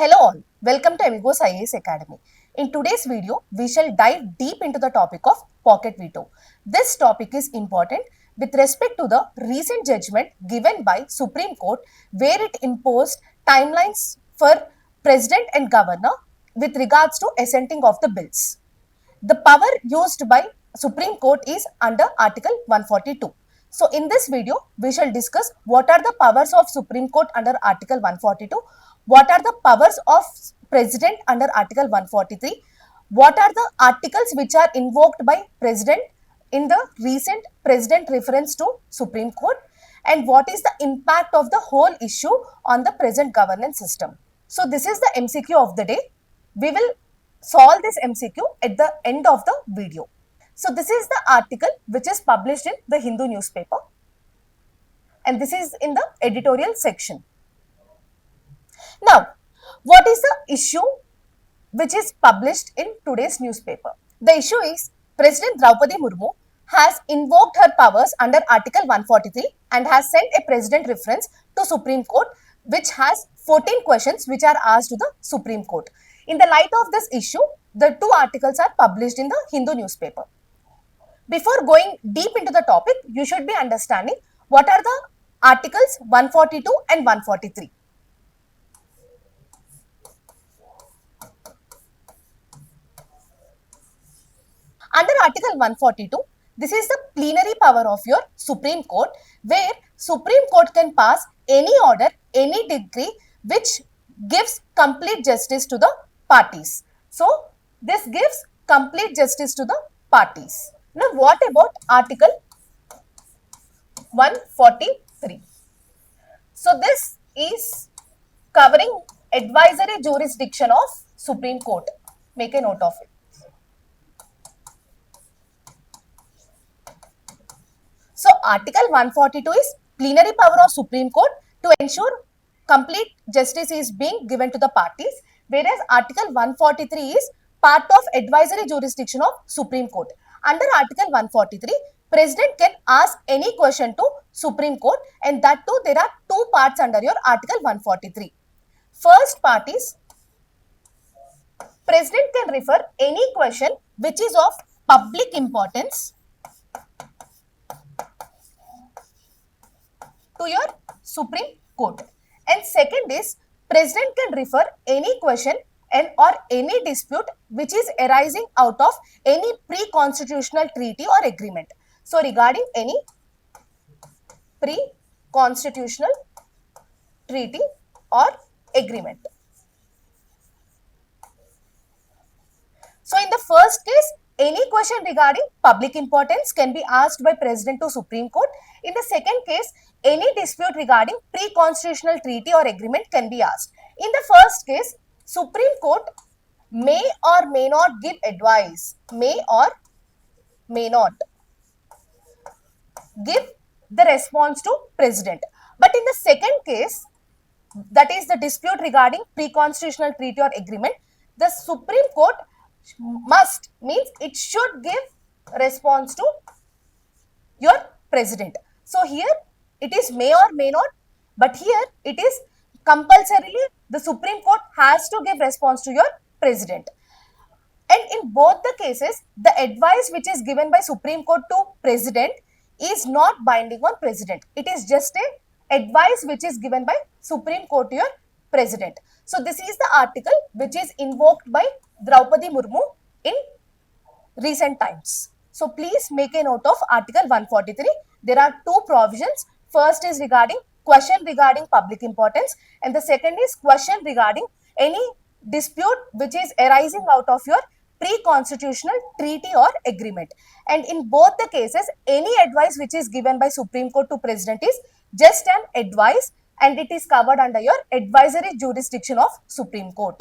Hello all, welcome to Amigos IAS Academy. In today's video, we shall dive deep into the topic of pocket veto. This topic is important with respect to the recent judgment given by Supreme Court where it imposed timelines for President and Governor with regards to assenting of the bills. The power used by Supreme Court is under Article 142. So in this video, we shall discuss what are the powers of Supreme Court under Article 142, what are the powers of President under Article 143, what are the articles which are invoked by President in the recent President reference to Supreme Court, and what is the impact of the whole issue on the present governance system. So this is the MCQ of the day. We will solve this MCQ at the end of the video. So this is the article which is published in the Hindu newspaper, and this is in the editorial section. Now, what is the issue which is published in today's newspaper? The issue is President Draupadi Murmu has invoked her powers under Article 143 and has sent a president reference to Supreme Court which has 14 questions which are asked to the Supreme Court. In the light of this issue, the two articles are published in the Hindu newspaper. Before going deep into the topic, you should be understanding what are the articles 142 and 143. Under Article 142, this is the plenary power of your Supreme Court, where Supreme Court can pass any order, any decree which gives complete justice to the parties. So, this gives complete justice to the parties. Now, what about Article 143? So, this is covering advisory jurisdiction of Supreme Court. Make a note of it. So, Article 142 is plenary power of Supreme Court to ensure complete justice is being given to the parties, whereas Article 143 is part of advisory jurisdiction of Supreme Court. Under Article 143, President can ask any question to Supreme Court, and that too there are two parts under your Article 143. First part is President can refer any question which is of public importance to your Supreme Court. And second is President can refer any question and or any dispute which is arising out of any pre-constitutional treaty or agreement. So regarding any pre-constitutional treaty or agreement. So in the first case, any question regarding public importance can be asked by President to Supreme Court. In the second case, any dispute regarding pre-constitutional treaty or agreement can be asked. In the first case, Supreme Court may or may not give advice, may or may not give the response to President. But in the second case, that is the dispute regarding pre-constitutional treaty or agreement, the Supreme Court must, means it should give response to your President. So here it is may or may not, but here it is compulsorily the Supreme Court has to give response to your President. And in both the cases, the advice which is given by Supreme Court to President is not binding on President. It is just a advice which is given by Supreme Court to your President. So this is the article which is invoked by Draupadi Murmu in recent times. So please make a note of Article 143. There are two provisions. First is regarding question regarding public importance, and the second is question regarding any dispute which is arising out of your pre-constitutional treaty or agreement. And in both the cases, any advice which is given by Supreme Court to President is just an advice, and it is covered under your advisory jurisdiction of Supreme Court.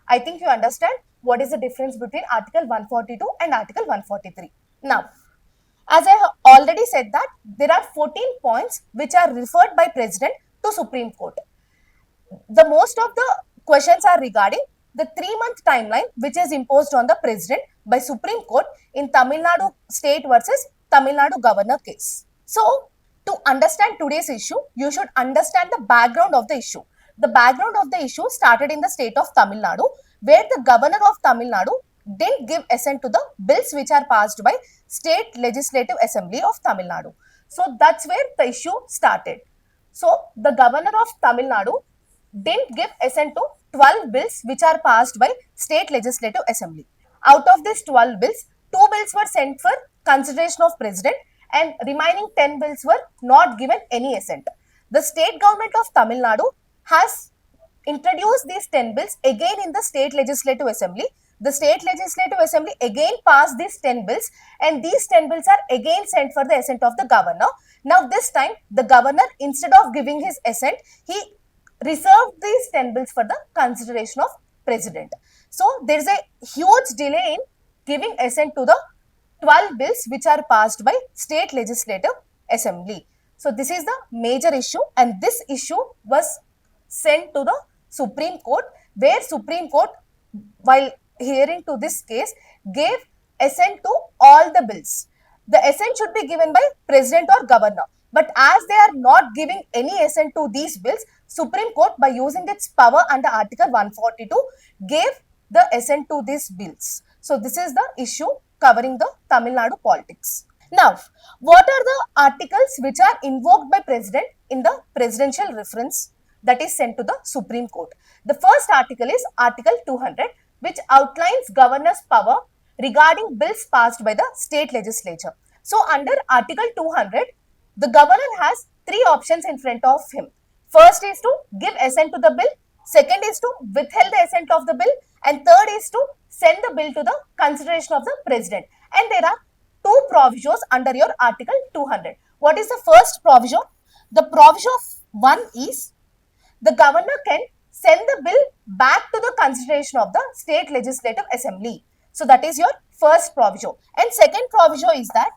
I think you understand what is the difference between Article 142 and Article 143. Now, as I have already said that there are 14 points which are referred by President to Supreme Court. The most of the questions are regarding the 3-month timeline which is imposed on the President by Supreme Court in Tamil Nadu state versus Tamil Nadu governor case. So, to understand today's issue, you should understand the background of the issue. The background of the issue started in the state of Tamil Nadu, where the governor of Tamil Nadu didn't give assent to the bills which are passed by State Legislative Assembly of Tamil Nadu. So that's where the issue started. So the governor of Tamil Nadu didn't give assent to 12 bills which are passed by State Legislative Assembly. Out of these 12 bills, 2 bills were sent for consideration of President and remaining 10 bills were not given any assent. The state government of Tamil Nadu has introduced these 10 bills again in the State Legislative Assembly. The State Legislative Assembly again passed these 10 bills and these 10 bills are again sent for the assent of the governor. Now this time the governor, instead of giving his assent, he reserved these 10 bills for the consideration of President. So there is a huge delay in giving assent to the 12 bills which are passed by State Legislative Assembly. So this is the major issue and this issue was sent to the Supreme Court, where Supreme Court, while hearing to this case, gave assent to all the bills. The assent should be given by President or Governor. But as they are not giving any assent to these bills, Supreme Court, by using its power under Article 142, gave the assent to these bills. So this is the issue covering the Tamil Nadu politics. Now, what are the articles which are invoked by President in the presidential reference that is sent to the Supreme Court? The first article is Article 200, which outlines governor's power regarding bills passed by the state legislature. So, under Article 200, the governor has 3 options in front of him. First is to give assent to the bill, second is to withhold the assent of the bill, and third is to send the bill to the consideration of the president. And there are 2 provisos under your Article 200. What is the first proviso? The proviso of 1 is the governor can send the bill back to the consideration of the State Legislative Assembly. So that is your first proviso. And second proviso is that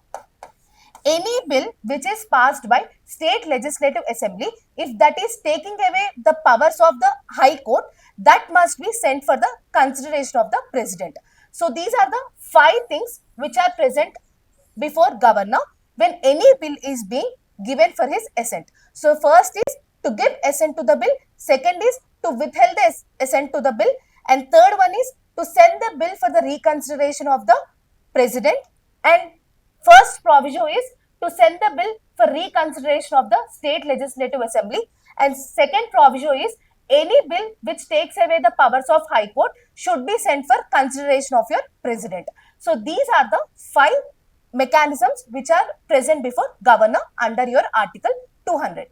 any bill which is passed by State Legislative Assembly, if that is taking away the powers of the High Court, that must be sent for the consideration of the President. So these are the 5 things which are present before governor when any bill is being given for his assent. So first is to give assent to the bill, second is to withhold the assent to the bill, and third one is to send the bill for the reconsideration of the President, and first proviso is to send the bill for reconsideration of the State Legislative Assembly, and second proviso is any bill which takes away the powers of High Court should be sent for consideration of your President. So these are the 5 mechanisms which are present before governor under your Article 200.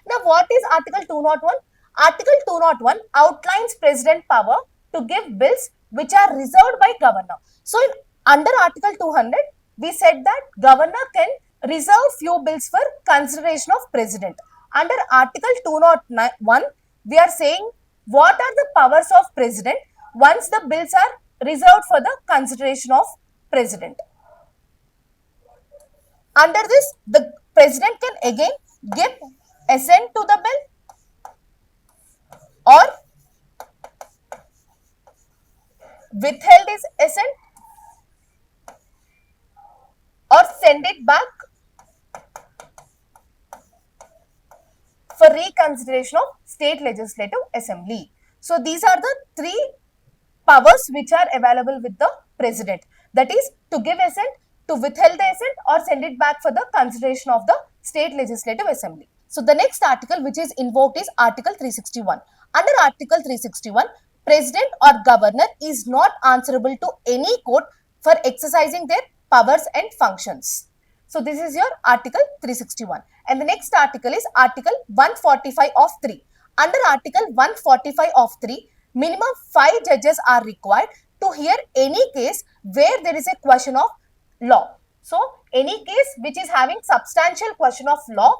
Now what is Article 201? Article 201 outlines President power to give bills which are reserved by governor. So under Article 200, we said that governor can reserve few bills for consideration of President. Under Article 201, we are saying what are the powers of President once the bills are reserved for the consideration of President. Under this, the President can again give assent to the bill or withheld his assent or send it back for reconsideration of State Legislative Assembly. So these are the 3 powers which are available with the President, that is to give assent, to withhold the assent or send it back for the consideration of the State Legislative Assembly. So the next article which is invoked is Article 361. Under Article 361, President or Governor is not answerable to any court for exercising their powers and functions. So this is your Article 361. And the next article is Article 145 of 3. Under Article 145 of 3, minimum 5 judges are required to hear any case where there is a question of law. So any case which is having substantial question of law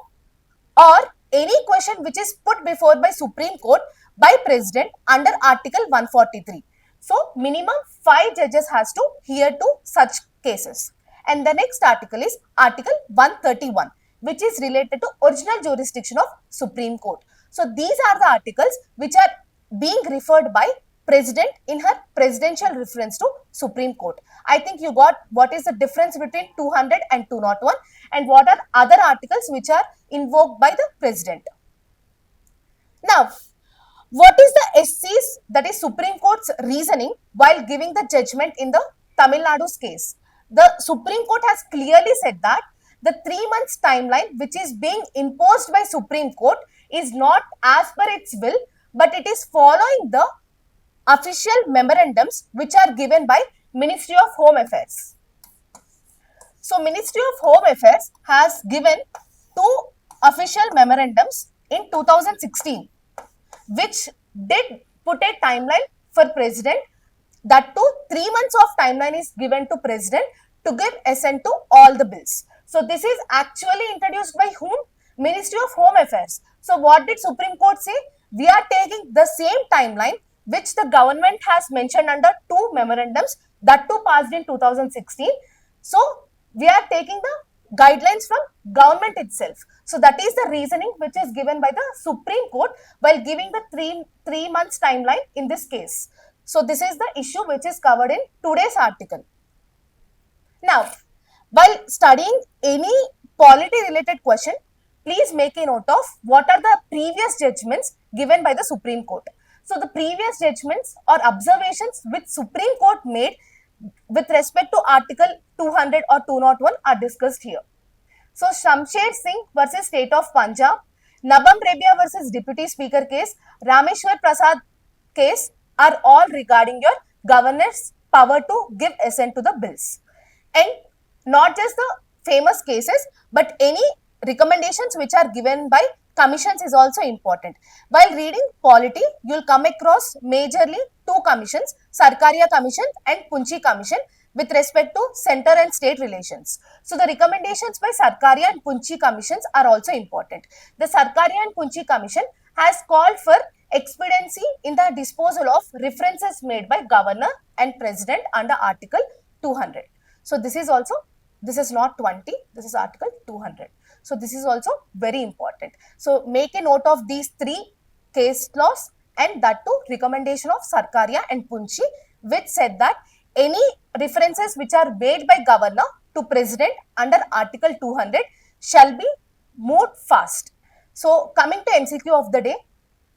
or any question which is put before by Supreme Court by President under Article 143. So minimum 5 judges has to hear to such cases. And the next article is Article 131, which is related to original jurisdiction of Supreme Court. So these are the articles which are being referred by President in her presidential reference to Supreme Court. I think you got what is the difference between 200 and 201 and what are other articles which are invoked by the President. Now, What is the SC's, that is Supreme Court's reasoning while giving the judgment in the Tamil Nadu's case? The Supreme Court has clearly said that the 3 months timeline which is being imposed by Supreme Court is not as per its will, but it is following the official memorandums which are given by Ministry of Home Affairs. So Ministry of Home Affairs has given 2 official memorandums in 2016 which did put a timeline for president. That too 3 months of timeline is given to president to give assent to all the bills. So this is actually introduced by whom? Ministry of Home Affairs. So what did Supreme Court say? We are taking the same timeline which the government has mentioned under 2 memorandums, that too passed in 2016. So we are taking the guidelines from government itself. So that is the reasoning which is given by the Supreme Court while giving the three months timeline in this case. So this is the issue which is covered in today's article. Now, while studying any polity related question, please make a note of what are the previous judgments given by the Supreme Court. So the previous judgments or observations which Supreme Court made with respect to Article 200 or 201 are discussed here. So Shamsher Singh versus State of Punjab, Nabam Rebia versus Deputy Speaker case, Rameshwar Prasad case are all regarding your governor's power to give assent to the bills. And not just the famous cases, but any recommendations which are given by commissions is also important. While reading polity, you will come across majorly 2 commissions, Sarkaria Commission and Punchi Commission, with respect to center and state relations. So the recommendations by Sarkaria and Punchi commissions are also important. The Sarkaria and Punchi commission has called for expediency in the disposal of references made by governor and president under Article 200. So this is also, this is not 20, this is Article 200. So this is also very important. So make a note of these 3 case laws, and that too recommendation of Sarkaria and Punchi, which said that any references which are made by governor to president under Article 200 shall be moved fast. So coming to MCQ of the day,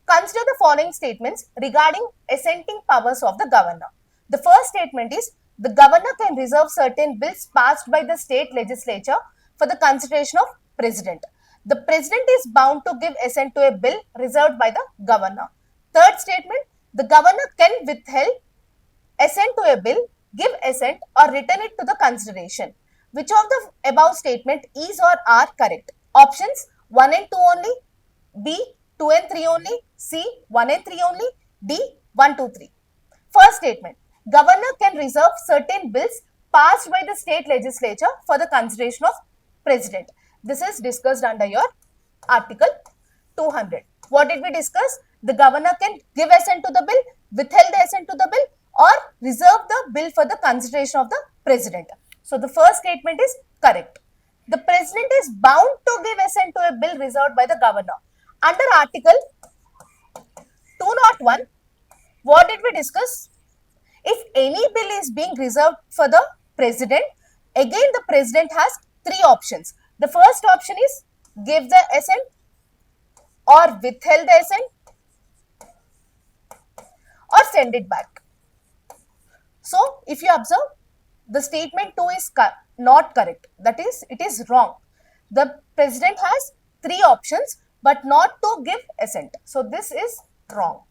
consider the following statements regarding assenting powers of the governor. The first statement is, the governor can reserve certain bills passed by the state legislature for the consideration of president. The president is bound to give assent to a bill reserved by the governor. Third statement, the governor can withhold assent to a bill, give assent or return it to the consideration. Which of the above statement is or are correct? Options 1 and 2 only, B 2 and 3 only, C 1 and 3 only, D 1, 2, 3. First statement, governor can reserve certain bills passed by the state legislature for the consideration of president. This is discussed under your Article 200. What did we discuss? The governor can give assent to the bill, withhold the assent to the bill, or reserve the bill for the consideration of the president. So the first statement is correct. The president is bound to give assent to a bill reserved by the governor. Under Article 201, what did we discuss? If any bill is being reserved for the president, again the president has 3 options. The first option is give the assent or withhold the assent or send it back. So if you observe, the statement 2 is not correct. That is, it is wrong. The president has 3 options but not to give assent. So this is wrong.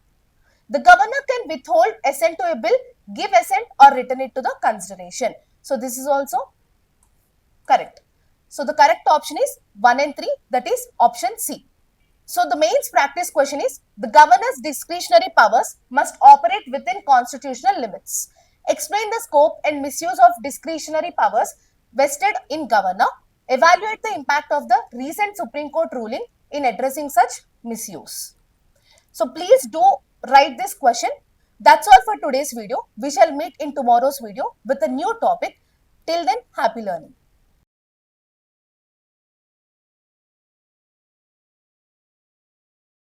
The governor can withhold assent to a bill, give assent or return it to the consideration. So this is also correct. So the correct option is 1 and 3, that is option C. So the mains practice question is, the governor's discretionary powers must operate within constitutional limits. Explain the scope and misuse of discretionary powers vested in governor. Evaluate the impact of the recent Supreme Court ruling in addressing such misuse. So please do write this question. That's all for today's video. We shall meet in tomorrow's video with a new topic. Till then, happy learning.